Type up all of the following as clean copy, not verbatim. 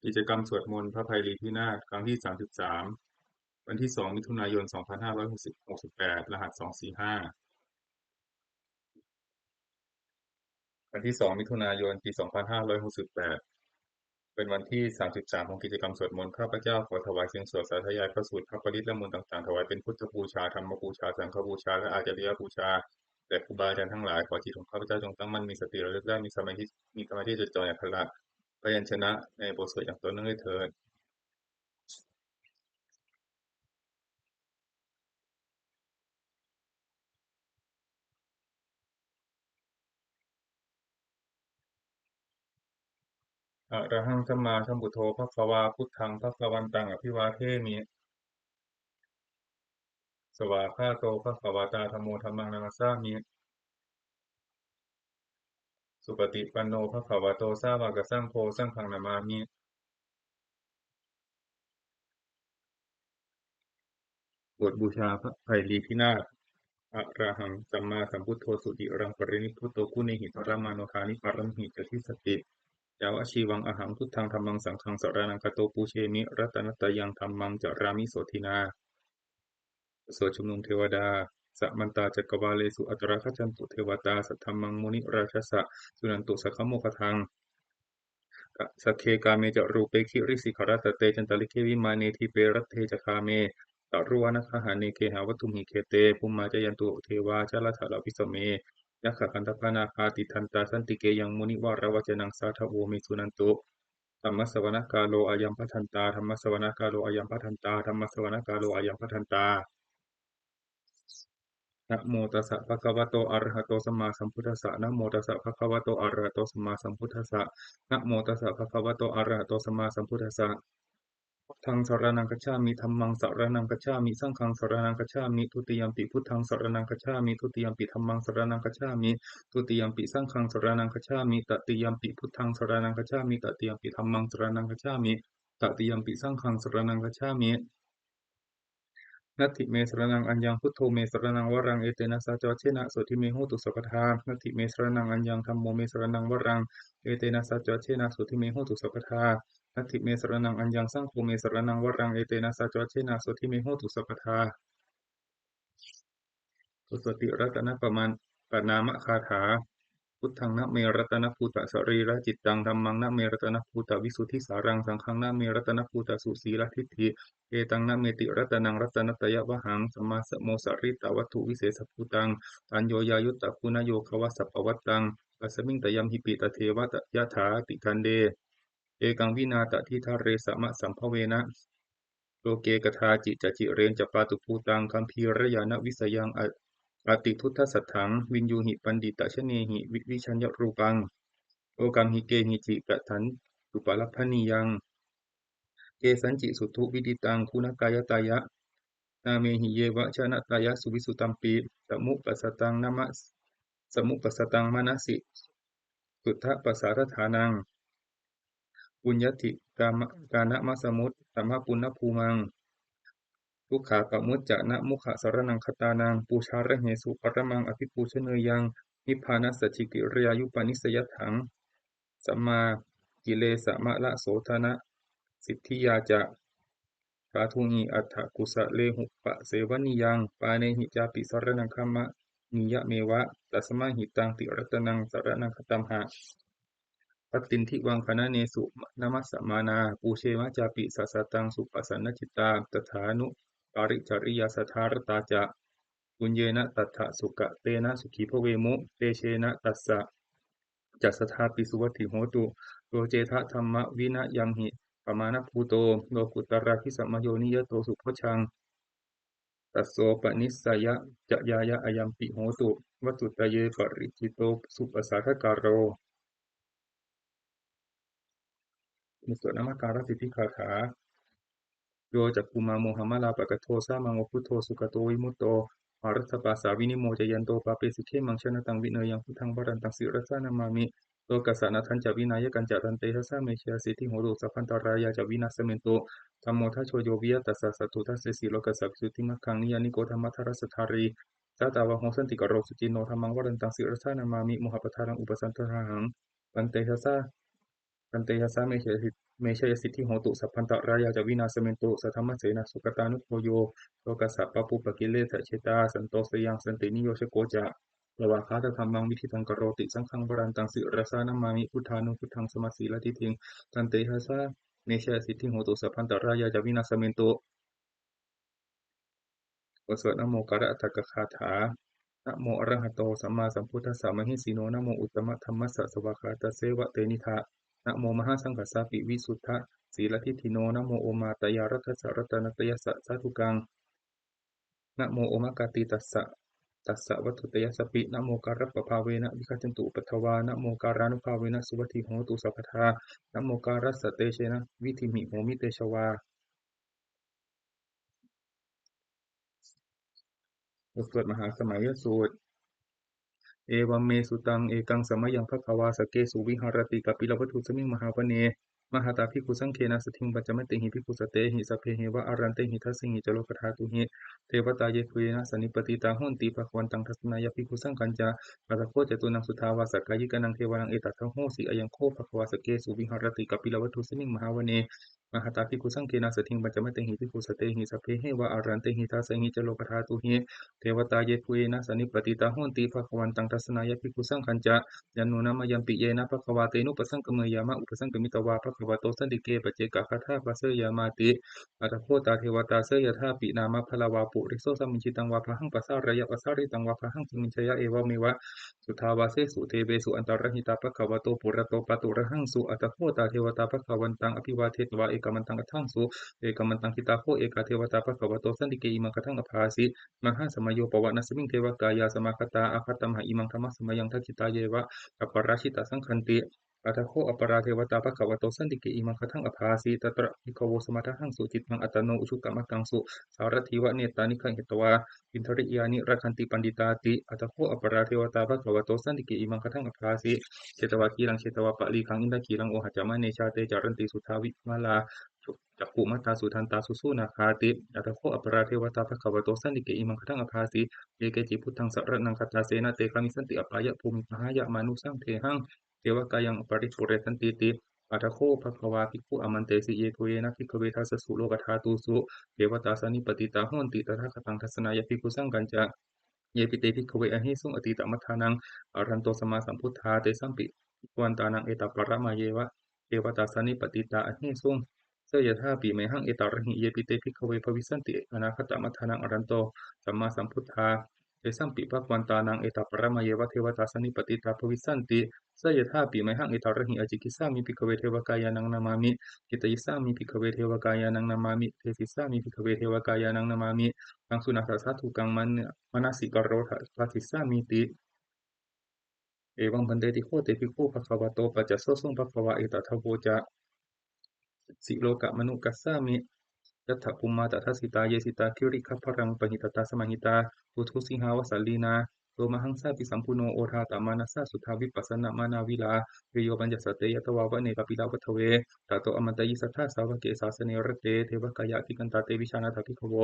กิจกรรมสวดมนต์พระไพรีพินาศครั้งที่33วันที่2มิถุนายน2568รหัส245วันที่2มิถุนายนปี2568เป็นวันที่33ของกิจกรรมสวดมนต์ข้าพเจ้าขอถวายเสียงสวดสาธยายพระสูตรพระปริตรและมนต์ต่างๆถวายเป็นพุทธบูชาธรรมบูชาสังฆบูชาและอาจาริยบูชาแด่ครูบาอาจารย์ทั้งหลายขอจิตของข้าพเจ้าจงตั้งมั่นมีสติระลึกได้มีสมาธิจดจ่ออย่างขลังพยัญชนะในบทสวดอย่างต่อเนื่องด้วยเถิด อะระหังสัมมาสัมพุทโธภควาพุทธังภควันตังอภิวาเทมิสวากขาโตภควตาธัมโมธัมมังนามัสสามิสุปฏิปันโนภควโตสาวกสังโฆสังฆังนามามิบทบูชาพระไพรีพินาศอะระหังสัมมาสัมพุทโธสุติรังปรินิพพุตโตกุเนหิตระมาโนทานิปารมิจทิสติยาวชีวังอหังพุทธังธัมมังสังฆังสรณังคโตปูเชมิรัตนัตยังธัมมังจารามิโสทินาสวดชุมนุมเทวดาสัมมันตาจักรวาเลสุอัตราคจันตุเทวตาสัทธัมมังมุนิราชสะสุนันตุสัคขโมคทังสัคเคกาเมจะรูปเปคิริสิขารตเตจันตลิเควิมาเนทิเปรัตเทจคาเมตรุวานะคหาเนเคหาวัตุมิเคเตภุมมาจยันตุเทวาจาลถาลวิสเมยัคขคันตปนาคาติทันตาสันติเกยังมุนิวารวจนังสาทโวเมสุนันตุธรรมสวนกาโลอายัมพัทันตาธรรมสวนกาโลอายัมพัทันตาธรรมสวนกาโลอายัมพัทันตา นะโมตัสสะภะคะวะโตอะระหะโตสัมมาสัมพุทธัสสะนะโมตัสสะภะคะวะโตอะระหะโตสัมมาสัมพุทธัสสะนะโมตัสสะภะคะวะโตอะระหะโตสัมมาสัมพุทธัสสะพุทธังสรณังคัจฉามิธัมมังสรณังคัจฉามิสังฆังสรณังคัจฉามิทุติยัมปิพุทธังสรณังคัจฉามิทุติยัมปิธัมมังสรณังคัจฉามิทุติยัมปิสังฆังสรณังคัจฉามิตติยัมปิพุทธังสรณังคัจฉามิตติยัมปิธัมมังสรณังคัจฉามิตติยัมปิสังฆังสรณังคัจฉามิ นัตถิเมสรณังอัญญังพุทโธเมสรณังวรังเอเตนะสัจจเชนะโสทิเมโหตุสัพพทานัตถิเมสรณังอัญญังธัมโมเมสรณังวรังเอเตนะสัจจเชนะโสทิเมโหตุสัพพทานัตถิเมสรณังอัญญังสังโฆเมสรณังวรังเอเตนะสัจจเชนะโสทิเมโหตุสัพพทาสุสติรัตนปมันปนามคาถาพุทธังนะเมรัตนภูตสรีระจิตตังธัมมังนะเมรัตนภูตวิสุทธิสารังสังฆังนะเมรัตนภูตสุสีลทิฏฐิเอตังนะเมติรัตนังรัตนตยวหังสัมมาสโมสริตวัตถุวิเศษภูตังอัญโยยายุตตะคุณโยควัสสปวัตตังปัสมิงตยมหิปิตเทวตยถาติคันเดเอกังวินาตทิทาเรสมะสัมภเวนะโลเกกทาจิจจิเรนจปาตุภูตังคัมภีรยานวิสยังอติทุตถสัทถังวินยูหิปันดิตชเนหิวิชัญญรูปังโอกัมหิเกหิจิกถันตุปลัพพนิยังเกสัญจิสุทุวิดิตังคุณกายตายะนาเมหิเยวะชนะตายะสุวิสุตัมปีสมุปัสสตังนามะสมุปัสสตังมนสิสุทธปัสสาทฐานังปุญญติกานะมัสสมุตสัมมาปุณณภูมัง ทุกขาปะมุจจะนะมุขะสรนังคตานังปูชาระเหสุปรมังอภิปูชเนยยังนิพพานัสสจิกิริยายุปนิสยัตถังสัมมากิเลสมะละโสธนะสิทธิยาจะสาธุงีอัฏฐกุสะเลหุปะเสวนิยังปาเนหิจาปิสรนังคัมมะนิยะเมวะตัสมาหิตังติรัตนังสรนังคตัมหะปัตตินทิวังคณะเนสุนามัสสมานาปูเชมะจาปิสัสสะตังสุปสันนจิตตาตถานุปาริจริยาสัทธารตาจะปุญเยนะตัทธะสุกะเตนะสุขีภเวมุเตเชนะตัสสะจัสสทาปิสุวัตถิโหตุโรเจทะธรรมวินะยังหิปมาณภูโตโลกุตระคิสัมมโยนิยโตสุพชังตัสโสปนิสสยะจะยายะอายัมปิโหตุวัตถุตเยปริจิโตสุปสาทการโรมีส่วนนามการสิทธิคาถา โยจักขุมาโมหมลาปะกะโทสามังวพุทโธสุขโตวิมุตโตอรัสสปาสาวินิโมจยันโตปาเปสิเขมังชนะตังวิเนยังพุทธังวรันตังสิรัสสานามามิโลกัสสะนะทันจะวินายกันจะตันเตทัสสะเมชยสิทธิโหตุสัพพันตรายาจะวินาสเมนโตธัมโมทัชโชโยวิยตัสสะสัตถุทัสเสสีโลกัสสะสุติมัคคังนิยานิโกธรรมทัรสทารีสัตตาวะโหสันติกโรสุจินโนธัมมังวรันตังสิรัสสานามามิโมหปทานังอุปสันตทังปันเตทัสสะปันเตทัสสะเมชย เมชยสิทธิโหตุสัพพันตรายาจะวินาศเมนตุสัทธมมเสนาสุกตานุโพโยโลกัสสะปะปุปะกิเลสเชตาสันโตสยังสันตินิโยชโกจะระวาคาตธรรมังวิธิตังกโรติสังฆังวรันตังสิรสานามามิพุทธานุพุทธังสมัสสีลทิทิงตันเตหะสะเมชยสิทธิโหตุสัพพันตรายาจะวินาศเมนตุวสวดนะโมการะอัตถกคาถานะโมอะระหะโตสัมมาสัมพุทธัสสะมหิสีโนนะโมอุตตมะธัมมัสสะสวากขาตะเสวะเตนิทะนะโมมหาสังฆสสะปิวิสุทธะสีลทิฏฐิโนนะโมโอมาตยารัตถสสะรัตนตยัสสะสาธุกังนะโมโอมากาติตัสสะตัสสะวัตถุตยัสสะปินะโมการะปะภาเวนะวิคัจจันตุปัทถวานะโมการานุภาเวนะสุวัติโหตุสัพพทานะโมการัสสะเตเชนะวิธิมิโหมิเตชวาบทสวดมหาสมัยสูตร เอวัมเมสุตังเอกังสมยังภควาสเกสุวิหารติกัปปิลวัตถุสมิงมหาวเนมหาตาภิกขุสังเคนะสทิงปัจจมติหิภิกขุสเตหิสพเพหิวะอารันเตหิทัสสิหิจโลกธาตุหิเทวตาเยคุยนะสนิปติตาหุนติภควันตังทัสนายภิกขุสังกัญจาปัตโคจตุนังสุทาวาสกายิกานังเทวานังเอตัทโหสิอยังโคภควาสเกสุวิหารติกัปปิลวัตถุสมิงมหาวเนมหาตาภิกขุสังเคนะสทิงปัจจมติหิภิกขุสเตหิสพเพหิวะอารันเตหิทัสสิหิจโลกธาตุหิเทวตาเยคุยนะสนิปติตาหุนติภควันตังทัสนายภิกขุสังกัญจา ยันโนนามายัมปิเยนะภควาเตนุปสังกเมยามะอุปสังกมิตวาภควาโตสันติเกปเจกะคาถาปัสเสยามาติอัตโคตาเทวตาเสยธาปินามะพลาวาปุริโสสัมมิจิตังวาภหังปัสสารยะปัสสาริตังวาภหังสมิจยะเอวเมวะสุทาวาเสสุเทเวสุอันตรหิตาภควาโตปุระโตปตุระหังสุอัตโคตาเทวตาภควันตังอภิวาเทตวาเอกมันตังอัทังสุเอกมันตังคิตาโคเอกาเทวตาภควาโตสันติเกอิมังคัทังอภาสิมหาสมัยโยปวะนัสมิงเทวกายาสมาคตาอาคัตตมหาอิมังธรรมสมัยังทักิตาเยวะ อปราชิตาสังคันติอัตโคอปราเทวตาภควโตสันติเกอิมังคทังอภาสีตตระภิกขโวสมัทหังสุจิตตังอัตโนอุชุตตมัตตังสุสารถิวะเนตานิขังหิตวาอินทริยานิรักขันติปันดิตาติอัตโคอปราเทวตาภควโตสันติเกอิมังคทังอภาสีเชตวากีรังเชตวาปะลีขังอินทกีรังโอหัจจามะเนชาเตจารันติสุทาวิมาลาจักขุมัตตาสุทันตาสุสุนาคาติอัตโคอปราเทวตาภควโตสันติเกอิมังคทังอภาสีเยเกจิพุทธังสรนังคตาเสนาเตคามิสันติอปายะภูมิพหายะมานุสังเทหัง เทวกายังปริปุเรสันติติอัตโคภควาภิกขุอมันเตสิเยโทเยนะภิกขเวทัสสุโลกธาตุสุเทวตาสนิปติตาโหนติตถาคตังทัสนายภิกขุสังกัญจาเยปิเตภิกขเวอหิสุงอติตมัฏฐานังอรันโตสมมาสัมพุทธาเตสัมปิวันตานังเอตปะระมาเยวะเทวตาสนิปติตาอหิสุงเสยถาปิเมหังเอตระหิเยปิเตภิกขเวภวิสันติอนาคตมัฏฐานังอรันโตสัมมาสัมพุทธาเตสัมปิภควันตานังเอตปะระมาเยวะเทวตาสนิปติตาภวิสันติ स यथापि मह्यं एतावर्हि अचिकित्सामि भिक्खवे दैवकायानं नमामि चित्तयित्सामि भिक्खवे दैवकायानं नमामि तेतिस्सामि भिक्खवे दैवकायानं नमामि तांसुनाथ साधुकं मनसि करोषाथिस्सामीति एवं वन्देति होते भिक्खु भगवतो पचसोऽसुं भगवा एतथावो च सिलोकमनुगस्सामि यथा पुम्मा तथा सिता ये सिता किरिखपरं पहितता समहिता तुथुसिंहावसल्लीनाโลมหังสาปิสัมพุโนโอทาตามานสสะสุทธาวิปัสสนามานาวิลาวิโยปัญจสเตยะตวาวะเนกปิลาวัฏเวตาโตอมันตยิสัทธาสาวกเกสาสเนรเตเทวกายะทิกันตาเตวิชานาถภิกขโว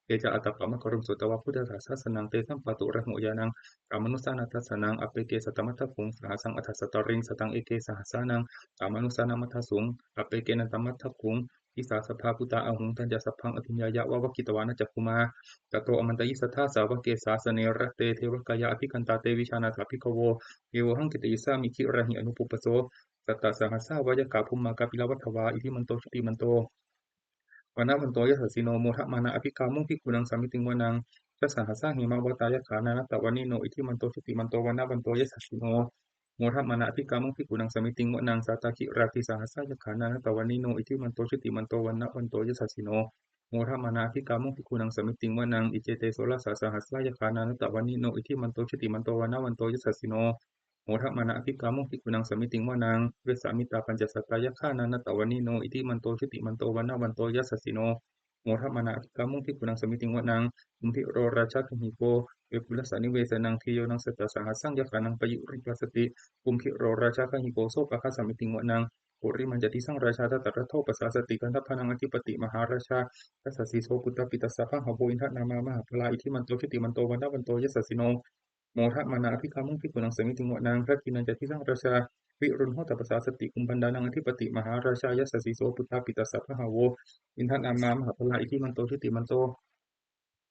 เอจะอัตตปะมะกรุงสุตวะพุทธศาสนังเตสัมปะตุระโหยานังกามนุสานาทัสสนังอเปเกสตมัตถคุงสหสังอัฏฐสตริงสตังเอเกสหสานังกามนุสานามัทธสุงอเปเกนันตมัตถคุงทิสาสภาพุตาอหุงทัญญาสัพพังอภิญญายะวะวะกิตวานะจักขุมา ततो अमन्तयिसथा सावके शासनेरते थे अभिकन्ताते विशानाथाभिकवो एवोऽहङ्कितयिषामि किरहि अनुपुपसो तत्तसहसा वयकापुम्मा कपिलवथवा इति मन्तो श्रुतिमन्तो वनवन्तो यशसिनो मोहमना अभिकामो भिक्खुनं समितिं वनं तत्सहसा हेमवताय काननतवनिनो इति मन्तो श्रुतिमन्तो वनवन्तो यशसिनो मोहमना अभिकामो भिक्खुनं समितिं वनं साताकिरातिसहसा यकाननतवनिनो इति मन्तो श्रुतिमन्तो वनवन्तो यशसिनो โมทัมมานาภิกขามุภิกขุนังสมิติงวานังอิเจเตโสรสสสหัสสายคานานุตตวันิโนอิทิมันโตชติมันโตวานาวันโตยัสสสิโนโมทัมมานาภิกขามุภิกขุนังสมิติงวานังเวสามิตาปัญจสัตตายคานานุตตวันิโนอิทิมันโตชติมันโตวานาวันโตยัสสสิโนโมทัมมานาภิกขามุภิกขุนังสมิติงวานังอุมพิโรราชาตุหิโกเวปุลสานิเวสนังทิโยนังสัตตสหัสสังยคานังปยุริปัสสติอุมพิโรราชาหิโกโสปะคะสมิติงวานังปุริมันจติสังราชาตตระโทปัสสาสติกันทพนังอธิปติมหาราชา ทัสสะสีโสปุตตปิตัสสะพะหะโวอินทนามามหาพลาอิทิมันโตชุติมันโตวันนะวันโตยัสสะสิโนโมทะมานาภิกขามุงภิกขุนังสมิติงวะนางพระกินันจะทิสังราชา วิรุณโหตปัสสาสติกุมพันดานังอธิปติมหาราชายสัสสิโสพุทธาปิตัสสะพะหาโวอินทนามามหาพลาอิทิมันโตชุติมันโต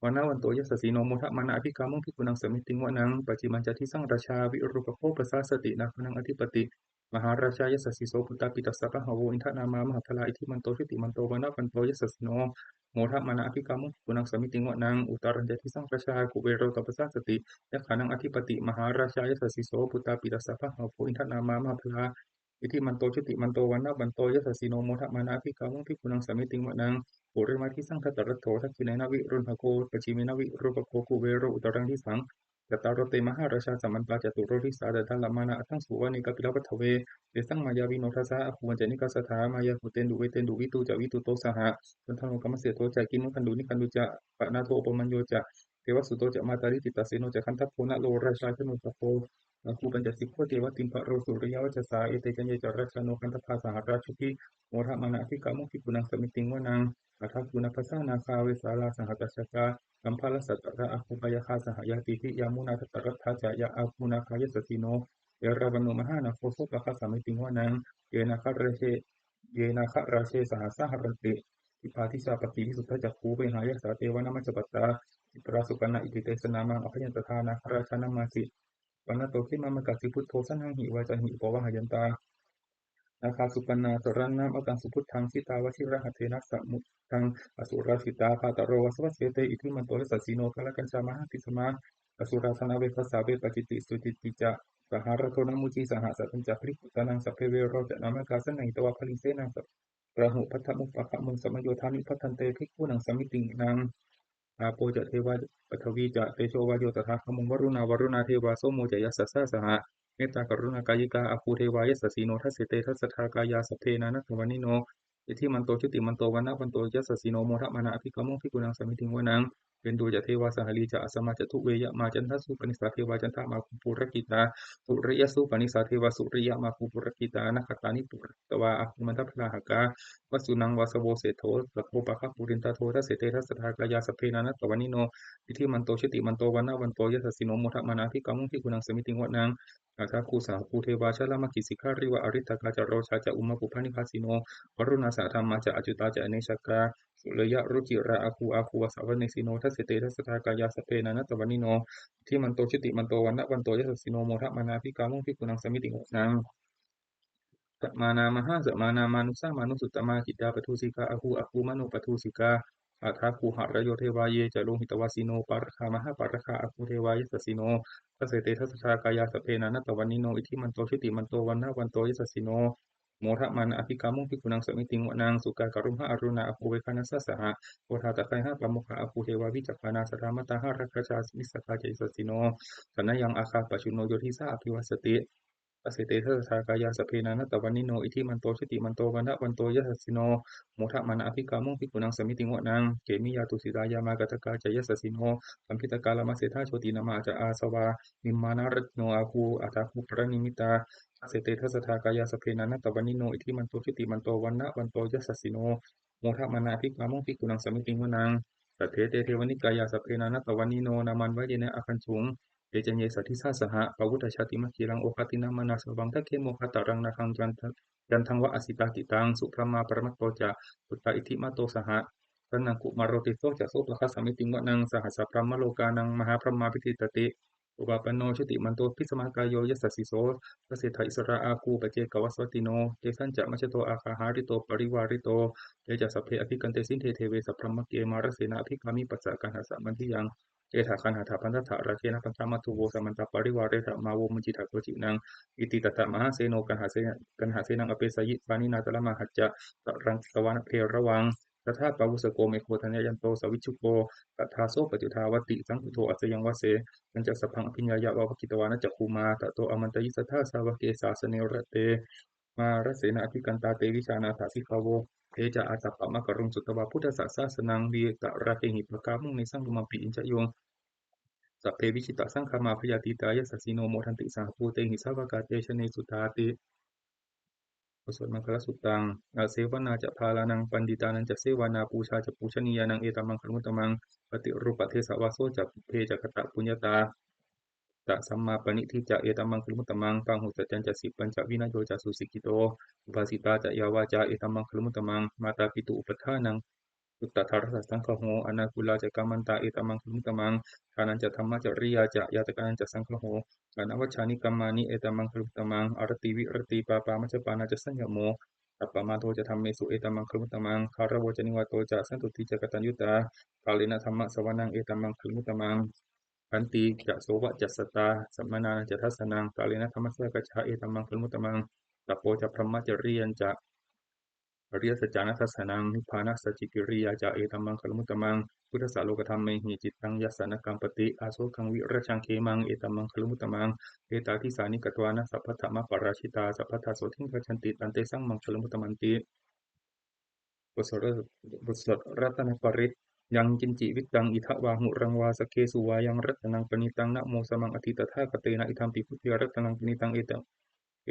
วันนาวันโตยัสสสีโนโมทะมานะอภิกามุงพิกุนังสมิติงวนังปัจจิมัญจทิสังราชาวิรุปโภปสาสตินาคนังอธิปติมหาราชายัสสสีโสพุทธาปิตัสสะพะหาโวอินทนามามหาพลาอิทิมันโตชุติมันโตวันนาวันโตยัสสสีโนโมทะมานะอภิกามุงพิกุนังสมิติงวนังอุตรัญจทิสังราชากุเวโรตปสาสติยัคขานังอธิปติมหาราชายัสสสีโสพุทธาปิตัสสะพะหาโวอินทนามามหาพลาอิทิมันโตชุติมันโตวันนาวันโตยัสสสีโนโมทะมานะอภิกามุงพิกุนังสมิติงวนัง ปุริมาทิสังคตรโถทักษิณนวิรุณหโกปจิเมนวิรูปโกกุเวโรอุตรังทิสังจตารโรเตมหาราชาสัมมันตาจตุโรทิสาดทัลลมานะอัตังสุวานิกาปิลวัฏเวเตสังมายาวิโนทัสสะอภูวันจนิกาสถามายาหุเตนดุเวเตนดุวิตูจะวิตูโตสหะสันทโนกรรมเสโตจะกินุคันดุนิคันดุจะปะนาโทปมัญโยจะเทวสุโตจะมาตาริติตาเสโนจะคันทัพโพนะโลราชาชนุตโพคูปัญจสิกขเทวติมพะโรสุริยวัชสาเอเตจันเยจราชโนคันทภาสหราชุทิโมทะมานะพิกามุขิปุนังสมิติงวนัง อัฏฐกุณปัสสานาคาเวสาลาสหัตถกากัมพาลสัตตะอาคูปยาคาสหายาติทิยามุนาทัตตรัตถาจายาอาคูนาคายสสิโนเอราวันโนมหานาโคโสปะคาสามิติงวนังเยนาคาราเชเยนาคาราเชสหัสสหรันติทิพาทิชาปฏิวิสุทธจักขูเวหายสาเทวนามัจจปัตตาอิปราสุกันะอิติเตสนามังอภยันตทานาคราชานามาสิวันนโตขิมามกัสสิพุทโธสันหังหิวาจาหิปวะหยันตา นาคาสุปนาสรันนามอกังสุพุทธังสิตาวชิระหเทนะสมุทังอสุราสิตาภาตโรวสวัสเสเตอิทิมันโตสัสสิโนกาลกัญชามหาติสมาอสุราสนาเวทัสสาเวปจิติสุจิติจะสหารโทนมุจีสหสัพพัญจพริกุตานังสัพเพเวโรจะนามกาสนัยตวะพลิเสนังสัพระหุพัทธมุปปะขะมุงสมโยธานิพัทันเตภิกขุนังสมิตินังอาโปจะเทวะปัทวีจะเตโชวาโยตถาคมุงวรุณาเทวาโสโมจะยัสสะสหะ เมตตากรุณากายิกาอภูเทวายสสสีโนทัสเสเตทัสสทากายาสพเพนานัตถวานิโนอิทิมันโตชุติมันโตวันนะวันโตยัสสสีโนโมทะมานะอภิกามุขภิกุนังสมิติงวนังเป็นดูจะเทวาสหลีจะอสมาจตุเวยะมาจันทสุปนิสาเทวาจันทมาคุปุรกิตาสุริยสุปนิสาเทวาสุริยมาคุปุรกิตานะคตานิปุรตวาอคุมันทัพลาหกาวสุนังวาสโวเสโธตะโคปะคะปุรินตาโททัสเสเตทัสสทากายาสพเพนานัตถวานิโนอิทิมันโตชุติมันโตวันนะวันโตยัสสสีโนโมทะมานะอภิกามุขภิกุนังสมิติงวนัง อาทาคูสาภูเทวาชลามกิสิกขาริวะอริตกาจโรชาจะอุมาปุพานิพาสิโนวรุณาสาธรรมาจะอจุตาจะอเนชกาสุเลยะรุจิระอาคูวสาวเนสิโนทัสเสเตทัสสทากายาสเปนานัตตวันิโนที่มันโตชิติมันโตวันนะวันโตยสสิโนโมทะมานาภิกามุงภิกุนังสมิติโหนัง สัมมานามหาสัมมานามานุสามานุสุตตมาจิตตาปทุสิกาอาคูมโนปทุสิกาอาทาคูหะระโยเทวาเยจะโลหิตวาสิโนปารคามหาปารคาอาคูเทวายสสสิโนทัสเสเตทัสสะทากายาสพเพนานัตตวันนิโนอิทิมันโตชุติมันโตวันนะวันโตยสสสิโนโมทะมานะอภิกามุงภิกุนังสมิติงวนังสุกากรุมหะอรุณาอภูเวคานัสสะสหะโอทาตะไคหะปะโมคะอาภูเทวาวิจักขานาสรามตาหะรักขชามิสสกาเจสสสิโนสนะยังอาคาปชุโนโยทิสาอภิวัสสติ อสิเตเทสากายาสพเพนานัตตวันิโนอิทิมันโตชิติมันโตวันนะวันโตยัสสิโนโมทะมานะอภิกามุงภิกขุนังสมิติงวนังเกมิยาตุสิตายามากตกาจยัสสิโนสัมพิตกาลามาเสธาโชตินามาจะอาสวานิมมานารโนอาคูอัตาคุปรนิมิตาอสิเตเทสทากายาสพเพนานัตตวันิโนอิทิมันโตชิติมันโตวันนะวันโตยัสสิโนโมทะมานะอภิกามุงภิกขุนังสมิติงวนังสัทเทเตเทวนิกายาสพเพนานัตตวันิโนนามันวะเยนะอคันถุง เตจัญเยสัทธิสาสหะปวุตตชาติมัคคีรังโอคตินามานาสวังทัคเคโมคตารังนาคังจันทังวะอสิตาติตังสุพรมาปรมัตโตจะปุตตาอิทิมาโตสหะตันนังกุมารโรติโสจะโสปะคะสามิติงวะนังสหัสสะพรหมโลกานังมหาพรหมาภิติตติอุปาปนโนชติมันโตพิสมากายโยยัสสสิโสพระเศรษฐอิสระอาคูปเจกวัสวัติโนเตสันจะมัชโตอาคาหาริโตปริวาริโตเตจะสัพเพอภิกันเตสินเทเทเวสัพพรหมเกมารเสนาอภิกามิปัสสะกันหาสัมมันทิยัง เจถาคันหาถาพันธะราเคนะปัญจมัตถุโวสัมมันตปริวาเรถมาโวมุจิตาโกจินังอิติตตะมหาเสโนกันหาเสนังอเปสยิปานินาตละมหัจจะตรังตวันเพระวังตถาปวุสโกเมโคทัญญยันโตสวิชุโกตถาโสปจุทาวติสังคุโทอัสยังวเสนันจะสัพพังอภิญญายะวะวกิตวานะจักคูมาตโตอมันตยิสัทธาสาวกเกสาสเนระเตมารเสนาอภิกันตาเตวิชานาถาสิกาโวเทจะอาสัพพะมะกรุงสุตวาพุทธศาสนังวีตะระเกหิปกามุงในสังลุมปีอินจโย สัพเพวิชิตสังฆามาพยาติตายสัสสิโนโมทันติสหภูเตหิสาวกาเตชเนสุตาติสวดมังคลสุตตังอาเสวนาจะพาลานังปันดิตานันจะเสวนาปูชาจะปูชนียานังเอตัมมังคลุตมังปฏิรูปเทสวาโสจะเพจะกตะปุญญตา ตะสัมมาปณิทิจะเอตัมมังคลุมุตตมังปังหุสัจจันจะสิปัญจวินัยโยจะสุสิกิโตอุภาสิตาจะยาวาจาเอตัมมังคลุมุตตมังมาตาปิตุอุปทานังอุตตถารสัสสังฆโหอนาคุลาจะกัมมันตาเอตัมมังคลุมุตตมังทานันจะธรรมะจริยาจะยาตกานันจะสังฆโหอนวัชชานิกัมมานิเอตัมมังคลุมุตตมังอรติวิรติปาปามัจจปานาจะสัญญโมอัปปมาโทจะทำเมสุเอตัมมังคลุมุตตมังคารโวจนิวาโตจะสันตุติจะกตัญญุตากาเลนะธรรมะสวนังเอตัมมังคลุมุตตมังขันติจะโสวะจัสสตาสัมมานาจะทัสสนังกาเลนะธรรมะสวะกัจฉาเอตัมมังคลุมุตตมังตัปโปจะพรหมจริยันจะอริยสัจจานัสสนังนิพพานัสสจิกิริยาจะเอตัมมังคลุมุตตมังพุทธสาโลกธรรมเมหิจิตตังยัสสนกัมปติอาโสกังวิรชังเขมังเอตัมมังคลุมุตตมังเอตาทิสานิกตวานะสัพพะธรรมปราชิตาสัพพะทาโสทิงกัจฉันติตันเตสังมังคลุมุตตมันติบทสวดรัตนปริตยังกินจิวิตังอิทะวาหุรังวาสเกสุวายังรัตนังปณิตังนะโมสมังอธิตถากเตนะอิทัมปิพุทธิรัตนังปณิตังเอ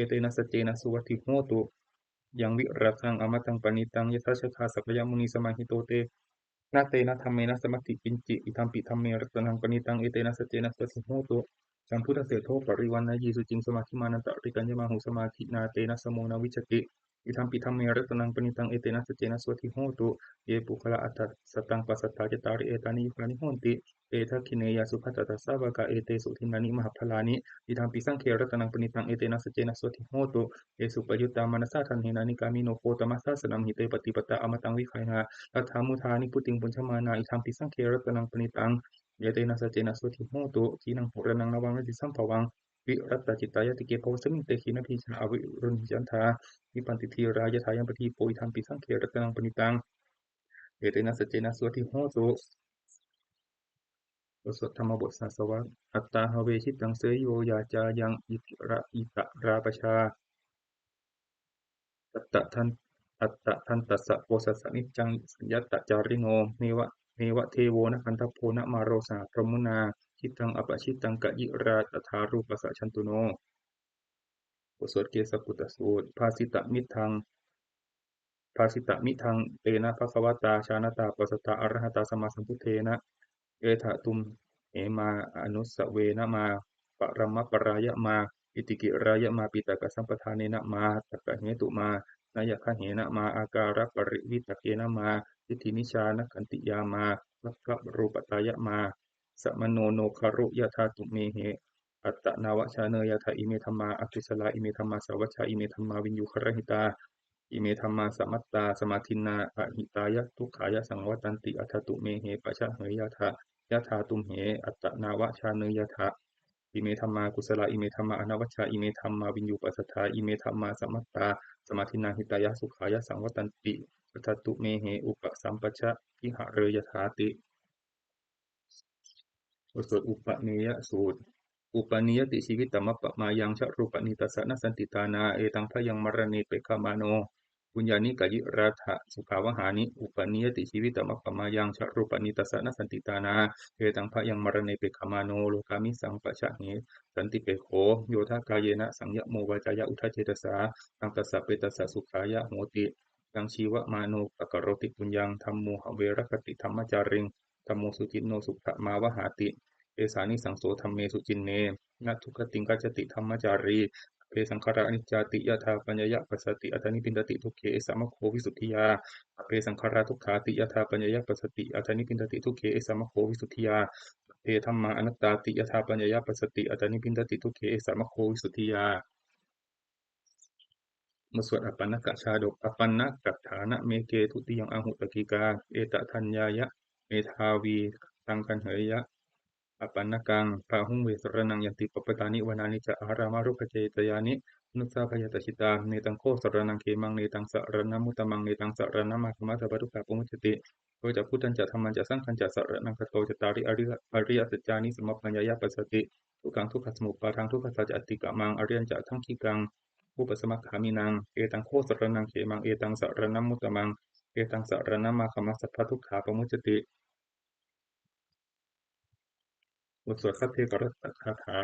เตนะสัจเจนะสุวัตถิโหตุยังวิรัตังอมตังปณิตังยทัสสะคาสัพพยมุนีสมาหิโตเตนาเตนะธรรมเมนะสมัตติกินจิอิทัมปิธรรมเมรัตนังปณิตังเอเตนะสัจเจนะสุวัตถิโหตุสัมพุทธเสโทปริวันนะยีสุจิงสมาธิมานันตริกัญญมาหุสมาธินาเตนะสโมนาวิจติอิทัมปิธรรมเมรัตนังปณิตังเอเตนะสัจเจนะสุวัตถิโหตุเยปุคละอัตตสตังปัสสัทธาจตาริเอตานิยุคานิโหนติเอทัคขิเนยสุภัตตสสาวกะเอเตสุทินานิมหพลานิอิทัมปิสังเครัตนังปณิตังเอเตนะสัจเจนะสุวัตถิโหตุเอสุปยุตตามนัสสะทันเหนานิกามิโนโคตมัสสะสนัมหิเตปฏิปตะอมตังวิคัยนาอัฏฐามุทานิพุติงปุญชมานาอิทัมปิสังเครัตนังปณิตังเยเตนะสัจเจนะสุวัตถิโหตุขีนังปุรนังนวังรติสัมภวังวิรัตตจิตตายติเกภวสมิงเตขีนพิชาอวิรุณจันทาวิปันติทีรายทายังปฏิโปอิทัมปิสังเครัตนังปณิตังเอเตนะสัจเจนะสุวัตถิโหตุบทสวดธรรมบทสาสวะอัตตาหเวชิตังเสยโยยาจายังอิตราปชาอัตตะทันตัสสะโพสัสสะนิจจังสัญญัตตจาริโนเนวะเทโวนะคันทโพนะมาโรสาพรหมุนาชิตังอปชิตังกะยิราตถารูปสัชันตุโนบทสวดเกสปุตตสูตรภาสิตะมิทังเตนะภควตาชาณตาปัสสตาอรหตาสัมมาสัมพุทเทนะเอถะตุมเหมาอนุสเวนะมาปรมัปปรายะมาอิติกิรายะมาปิตกสัมปทานเนนะมาตักกะเหตุมานายคะเหนะมาอาการปริวิตกเกนะมาทิฏฐินิชานขันติยามาลักขะรูปตายะมาสมโนโนคารุยะธาตุเมเหอัตตนาวชาเนยะทะอิเมธัมมาอกุศลาอิเมธัมมาสวัชชาอิเมธัมมาวินยูครหิตาอิเมธัมมาสมัตตาสมาทินนาอหิตายะทุกขายะสังวัตันติอัตถตุเมเหปะชะเหยยะทะยะธาตุมเหอัตตนาวชาเนยะทะอิเมธัมมากุศลาอิเมธัมมาอนวัชชาอิเมธัมมาวินยูปัสสทาอิเมธัมมาสมัตตาสมาทินาหิตายะสุขายะสังวัตันติอัตถตุเมเหอุปสัมปชะพิหะเรยถาติบทสวดอุปเนยสูตรอุปนิยติชีวิตตมัปปะมายังชะรูปนิตัสสะนสันติตานาเอตังพยังมรณีเปกามโนปุญญานิกายิราธะสุขาวหานิอุปนิยติชีวิตมัปปะมายังชะรูปนิตัสสะนสันติตานาเอตังพยังมรณีเปกามโนโลกามิสังปะชะเหสันติเปโขโยทากายเยนะสังยะโมวาจายะอุทธเจตสาตังตัสสะเปตัสสะสุขายะโหติยังชีวะมาโนปะกะโรติปุญญังธัมโมหเวรคติธรรมจาริงธัมโมสุจินโนสุขะมาวหาติเอสานิสังโสธรรมเมสุจินเนนัตถุกติงกัจจติธรรมจารีเปสังขารานิจจติยถาปัญญยปัสสติอัตถนิพินดติทุกเขสามโควิสุทธิยาเปสังขาราทุกขาติยถาปัญญยปัสสติอัตถนิพินดติทุกเขสามโควิสุทธิยาเปธัมมาอนัตตาติยถาปัญญยปัสสติอัตถนิพินดติทุกเขสามโควิสุทธิยาบทสวดอปันนกชาดกอปันนกัฏฐานะเมเกทุติยังอาหุตกิกาเอตทัญญายะเมทาวีตังกันเหยยะอปันนกังพาหุงเวสรนังยันติปปตานิวนานิจะอารามารุปเจตยานินุสสาพยตชิตาเนตังโคสรนังเขมังเนตังสรณมุตตมังเนตังสรณมาคมัสสะปะทุกขะปุมุจติโดยจะพุทธันจะธรรมันจะสังฆันจะสรณังคโตจะตาริอริยสัจจานิสมปัญญายะปัสสติทุกขังทุกขสมุปาทังทุกขสัจจติกะมังอริยัญจะทั้งขีกัง อุปสมัคขามินังเอตังโคสรนังเขมังเอตังสรณมุตตมังเอตังสรณมาคมัสสะพะทุกขาปมุจจติบทสวดคัพเพกรัตตคาถา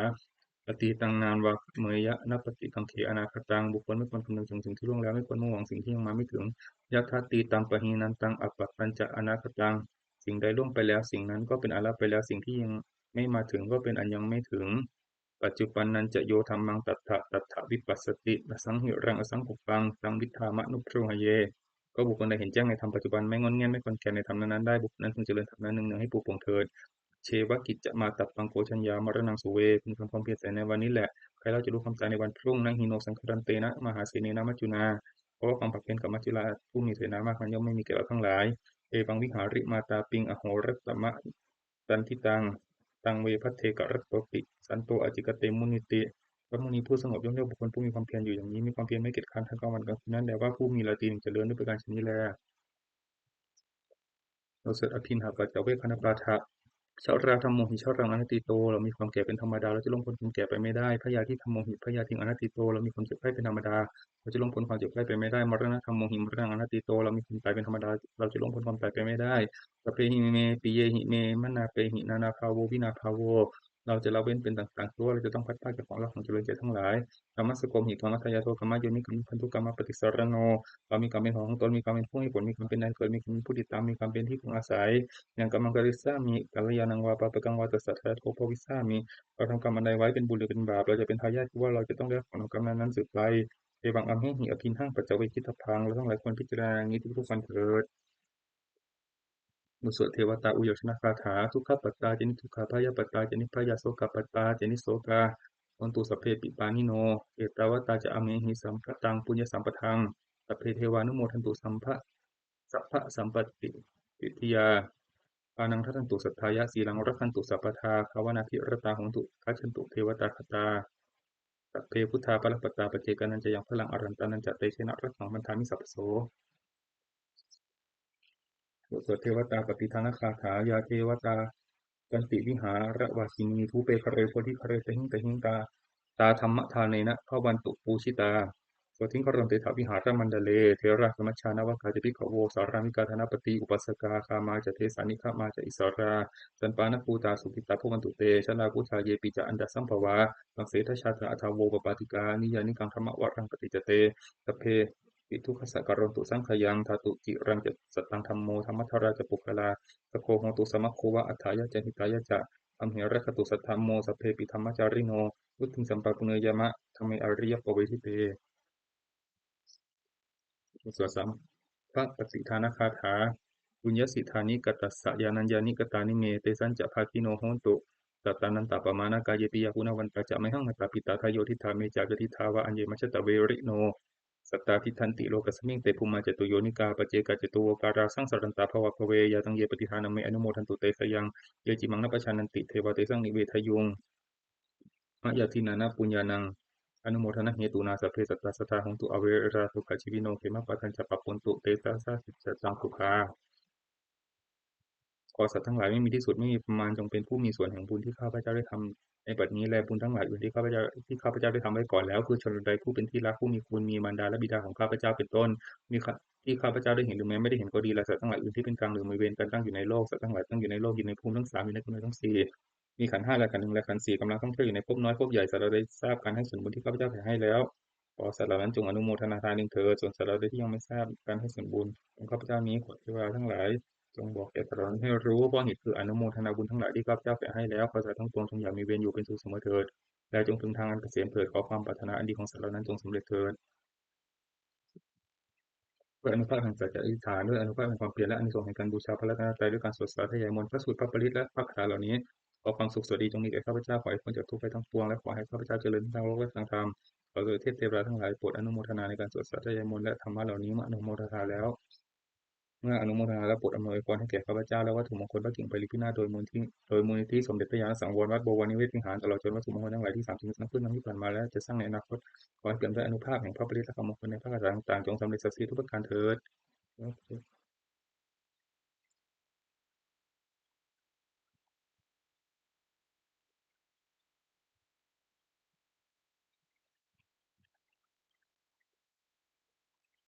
ปฏิตังนานวะเมยะนัปฏิกังเขอนาคตังบุคคลไม่ควรคำนึงถึงสิ่งที่ล่วงแล้วไม่ควรมุ่งหวังสิ่งที่ยังมาไม่ถึงยัตถาตีตังปะหีนันตังอัปปะปัญจะอนาคตังสิ่งใดล่วงไปแล้วสิ่งนั้นก็เป็นอาลัปไปแล้วสิ่งที่ยังไม่มาถึงก็เป็นอันยังไม่ถึง ปัจจุบันนันจะโยธัมมังตัฏฐะวิปัสสติอสังหิรังอสังกุปปังตังวิทธามะนุพพรุหเยก็บุคคลใดเห็นแจ้งในธรรมปัจจุบันไม่งอนแง่นไม่คลอนแคลนในธรรมนั้นๆได้บุคคลนั้นพึงเจริญธรรมนั้นหนึ่งๆให้ปลูกปลงเถิดเชวกิจจะมาตัดปังโกชัญญามรณังสุเวพึงทำความเพียรแต่ในวันนี้แหละใครเราจะรู้ความตายในวันพรุ่งนั้นหิโนสังครันเตนะมหาเสเนนะมัจจุนาเพราะว่าความผักเพียรกับมัจจุราชผู้มีเสนามากมันย่อมไม่มีแก่เราทั้งหลายเอวังวิหาริมาตาปิงอโหรัตตมะตันทิตังตังเวพัทเทกะรัตโตติสันโตอจิกเตมุนิติพระมุนีผู้สงบย่อมเรียกบุคคลผู้มีความเพียรอยู่อย่างนี้มีความเพียรไม่เกียจคร้านทั้งกลางวันกลางคืนนั้นแต่ว่าผู้มีราตรีหนึ่งเจริญด้วยประการชนี้แลโอสถอภินหาปัจจเวคขณปาฐะชาราธรรมโมหิชารังอนัตติโตเรามีความแก่เป็นธรรมดาเราจะล่วงพ้นความแก่ไปไม่ได้พยาธิธรรมโมหิพยาธิอนัตติโตเรามีความเจ็บไข้เป็นธรรมดาเราจะล่วงพ้นความเจ็บไข้ไปไม่ได้มรณะธรรมโมหิมรณะอนัตติโตเรามีความตายเป็นธรรมดาเราจะล่วงพ้นความตายไปไม่ได้สพเพหิเมปิเยหิเมมนาเปหินานาภาโววินาภาโวเราจะละเว้นเป็นต่างๆตัวเราจะต้องพัดพรากจากของรักของเจริญใจทั้งหลายกรรมสโกมหิกรรมทายาโทกรรมโยนิกรรมพันธุกรรมปฏิสารโนเรามีกรรมเป็นของตนมีกรรมเป็นผู้ให้ผลมีกรรมเป็นนายเกิดมีกรรมเป็นผู้ติดตามมีกรรมเป็นที่พึงอาศัย อย่างกำมังกริสามีกัลยาณังวาปาปะกังวาตัสสะทะโทภวิสามีเราทำกรรมอันใดไว้เป็นบุญหรือเป็นบาปเราจะเป็นทายาทคือว่าเราจะต้องได้รับผลของกรรมนั้นสืบไปเอวังอัมหิหิอภินหังปัจจเวคิตพังเราต้องหลายคนพิจารณาอย่างนี้ทุกๆวันเถิดมุสวดเทวตาอุโยชนะคาถาทุกขปัตตาเจนิทุกขาพยาปัตตาเจนิพยาโสกปัตตาเจนิโสกาอนตุสัพเพปิปานิโนเอตาวตาจะอเมหิสัมปะตังปุญญสัมปทังสัพเพเทวานุโมทันตุสัมปติปิทยา ปานังทัตันตุสัทธายะสีลังรักขันตุสัพพทาภาวนาภิรตาหนตุคัจฉันตุเทวตาคตาสัพเพพุทธาปรัปปตาปเจกานันจะยังพลังอรันตานันจะเตชะนะรักขังมันทามิสัพพโสสวดเทวตาปฏิทานคาถายาเทวตากันติวิหารวาสินีทูเปคะเรโพธิคะเรเตหิงเตหิงตาธรรมทานเนนะพระวันตุปูชิตาสวดทิ้งครนเตถาวิหารมันเดเลเทระสมัชชานวกาจปิขโวสารามิกาธนปฏิอุปัสสกาคามาจะเทสานิฆามาจะอิสราสันปานปูตาสุกิตาพวันตุเตชลาพุชาเยปิจาอันดาสัมภวาตังเสทชาตาอัทาวโวปปาติกานิยานิกังธรรมวรังปฏิจเตสพเพปิทุกขสักการนตุสังขยังธาตุจิรังจะสัตตังธรรมโมธรรมัทราจะปุกลาสโคหงตุสมัคโควะอัฏฐายะจะหิตายะจะอัมเหระคตุสัทธมโมสัพเพปิธรรมจาริโนวุฒิสัมปะปุเนยมะธรรมอริยปเวทิเตสวดสัมภะปฏิทานคาถาบุญญสิทธานิกตัสสะยานัญญานิกตานิเมเตสัญจะภาคิโนโหนตุตัตตานันตปมาณกายปิยาคุณวันตาจะไม่หังหัตถปิตาทายโยทิธาเมจากทิธาวะอัญเยมัชตะเวริโนสัตตาทิทันติโลกัสมิงเตภูมาจตุโยนิกาปเจกาจตุโวการาสังสรันตาภวะภเวยาตังเยปฏิทานเมอนุโมทันตุเตสยังเยจิมังนปชานันติเทวเตสังนิเวทยุงมะยาทินานาปุญญานังอนุโมทนาเหตุนาสัพเพสัตตาสัทธาหงตุอเวราทุกขจิวิโนเขมะปัทัญจะปะปนตุเตสะสะสิจจังสุขา ขอสัตว์ทั้งหลายไม่มีที่สุดไม่มีประมาณจงเป็นผู้มีส่วนแห่งบุญที่ข้าพเจ้าได้ทำในบัดนี้และบุญทั้งหลายอื่นที่ข้าพเจ้าได้ทำไว้ก่อนแล้วคือชนใดผู้เป็นที่รักผู้มีคุณมีมารดาและบิดาของข้าพเจ้าเป็นต้นมีที่ข้าพเจ้าได้เห็นหรือแม้ไม่ได้เห็นก็ดีและสัตว์ทั้งหลายอื่นที่เป็นกลางหรือมีเวรกันตั้งอยู่ในโลกสัตว์ทั้งหลายตั้งอยู่ในโลกอยู่ในภูมิทั้งสามอยู่ในภูมิทั้งสี่มีขันธ์ห้าและขันธ์หนึ่งและขันธ์สี่กำลังท่องเที่ยวอยู่ในภพน้อยภพใหญ่สัตว์เราได้ทราบการให้ส่วนบุญที่ข้าพเจ้าแผ่ให้แล้วขอสัตว์เหล่านั้นจงอนุโมทนาทานเถิดส่วนสัตว์เราใดที่ยังไม่ทราบการให้ส่วนบุญของข้าพเจ้านี้ขอเทวดาทั้งหลาย จงบอกแก่สัตว์เหล่านั้นให้รู้เพราะเหตุคืออนุโมทนาบุญทั้งหลายที่ข้าพเจ้าแผ่ให้แล้วขอสัตว์ทั้งปวงจงอย่ามีเวรอยู่เป็นสุขเสมอเถิดและจงถึงทางอันเกษมเถิดขอความปรารถนาอันดีของสัตว์เหล่านั้นจงสำเร็จเถิดด้วยอนุภาพแห่งสัจจะอธิษฐานด้วยอนุภาพแห่งความเพียรและอานิสงส์แห่งการบูชาพระรัตนตรัยด้วยการสวดสาธยายมนต์พระสูตรพระปริตรและพระคาถาเหล่านี้ขอความสุขสวัสดีจงมีแก่ข้าพเจ้าขอให้พ้นจากทุกข์ภัยทั้งปวงและขอให้ข้าพเจ้าเจริญทางโลกและทางธรรมขอเทพเทวดาทั้งหลายโปรดอนุโมทนาในการสวดสาธยายมนต์และธรรมะเหล่านี้เมื่ออนุโมทนาแล้ว เมื่ออนุโมทนาและโปรดอำนวยพรให้แก่ข้าพเจ้าและวัตถุมงคลพระกิ่งไพลิพินาศโดยมูลนิธิสมเด็จพระญาณสังวรวัดบวรนิเวศวิหารตลอดจนวัตถุมงคลทั้งหลายที่สร้างขึ้นทั้งที่ผ่านมาและจะสร้างในอนาคตขอให้เปี่ยมด้วยอนุภาพแห่งพระปริตรและคำมงคลในพระคาถาต่างๆจงสำเร็จสักดิ์ศรีทุกประการเถิด